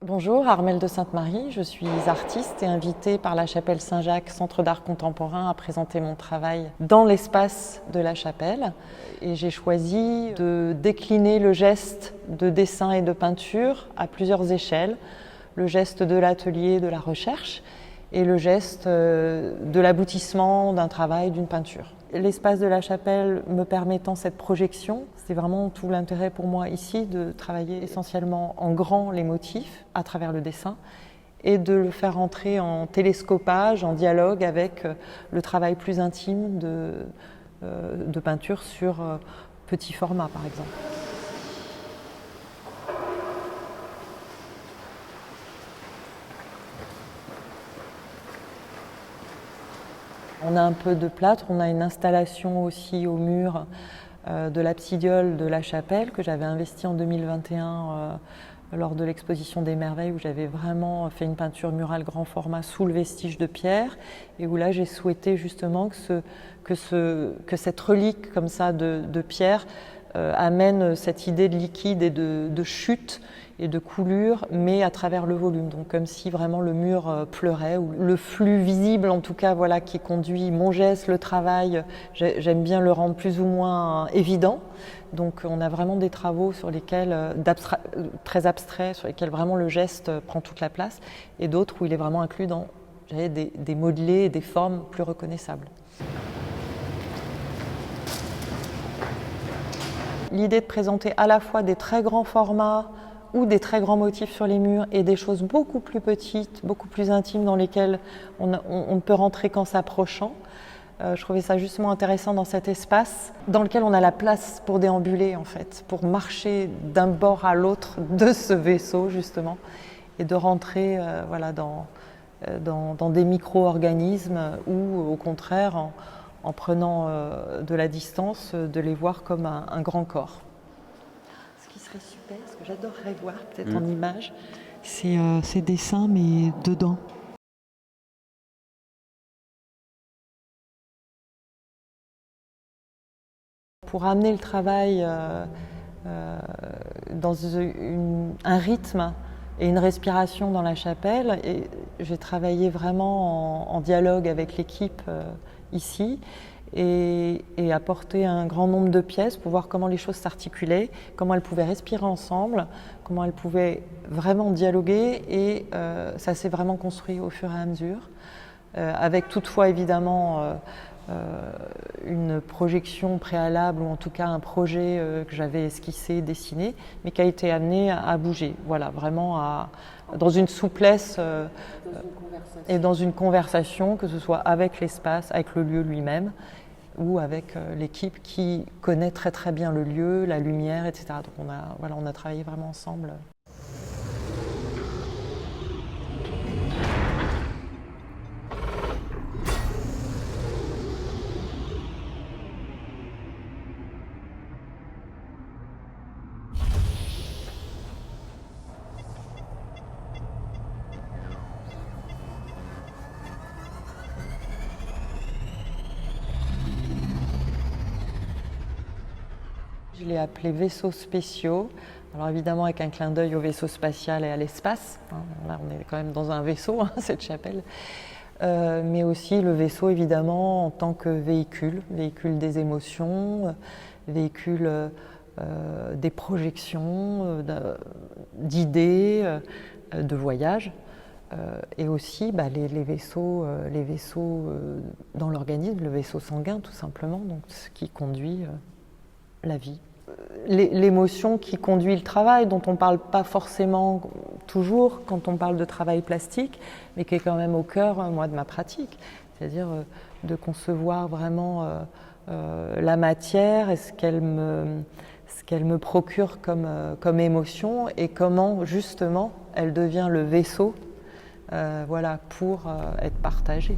Bonjour, Armelle de Sainte-Marie, je suis artiste et invitée par la Chapelle Saint-Jacques, Centre d'art contemporain, à présenter mon travail dans l'espace de la chapelle. Et j'ai choisi de décliner le geste de dessin et de peinture à plusieurs échelles. Le geste de l'atelier, de la recherche, et le geste de l'aboutissement d'un travail, d'une peinture. L'espace de la chapelle me permettant cette projection, c'est vraiment tout l'intérêt pour moi ici de travailler essentiellement en grand les motifs à travers le dessin et de le faire entrer en télescopage, en dialogue avec le travail plus intime de peinture sur petit format par exemple. On a un peu de plâtre, on a une installation aussi au mur de l'absidiole de la chapelle que j'avais investi en 2021 lors de l'exposition des merveilles où j'avais vraiment fait une peinture murale grand format sous le vestige de pierre et où là j'ai souhaité justement que cette relique comme ça de pierre amène cette idée de liquide et de chute et de coulure, mais à travers le volume, donc comme si vraiment le mur pleurait, ou le flux visible en tout cas, voilà, qui conduit mon geste, le travail, j'aime bien le rendre plus ou moins évident. Donc on a vraiment des travaux sur lesquels, très abstraits, sur lesquels vraiment le geste prend toute la place, et d'autres où il est vraiment inclus dans des modelés et des formes plus reconnaissables. L'idée de présenter à la fois des très grands formats ou des très grands motifs sur les murs et des choses beaucoup plus petites, beaucoup plus intimes dans lesquelles on ne peut rentrer qu'en s'approchant. Je trouvais ça justement intéressant dans cet espace dans lequel on a la place pour déambuler en fait, pour marcher d'un bord à l'autre de ce vaisseau justement et de rentrer voilà, dans des micro-organismes ou au contraire en prenant de la distance, de les voir comme un grand corps. Ce qui serait super, ce que j'adorerais voir peut-être en image, c'est ces dessins mais dedans. Pour amener le travail dans un rythme et une respiration dans la chapelle, et j'ai travaillé vraiment en dialogue avec l'équipe ici et apporté un grand nombre de pièces pour voir comment les choses s'articulaient, comment elles pouvaient respirer ensemble, comment elles pouvaient vraiment dialoguer et ça s'est vraiment construit au fur et à mesure, avec toutefois évidemment une projection préalable ou en tout cas un projet que j'avais esquissé, dessiné, mais qui a été amené à bouger, voilà, vraiment dans une souplesse et dans une conversation, que ce soit avec l'espace, avec le lieu lui-même ou avec l'équipe qui connaît très très bien le lieu, la lumière, etc. Donc on a travaillé vraiment ensemble. Je l'ai appelé vaisseaux spéciaux, alors évidemment avec un clin d'œil au vaisseau spatial et à l'espace. Là on est quand même dans un vaisseau, cette chapelle. Mais aussi le vaisseau évidemment en tant que véhicule des émotions, véhicule des projections, d'idées, de voyages. Et aussi les vaisseaux dans l'organisme, le vaisseau sanguin tout simplement, donc ce qui conduit la vie. L'émotion qui conduit le travail, dont on ne parle pas forcément toujours quand on parle de travail plastique, mais qui est quand même au cœur, moi, de ma pratique. C'est-à-dire de concevoir vraiment la matière et ce qu'elle me procure comme émotion et comment, justement, elle devient le vaisseau voilà, pour être partagée.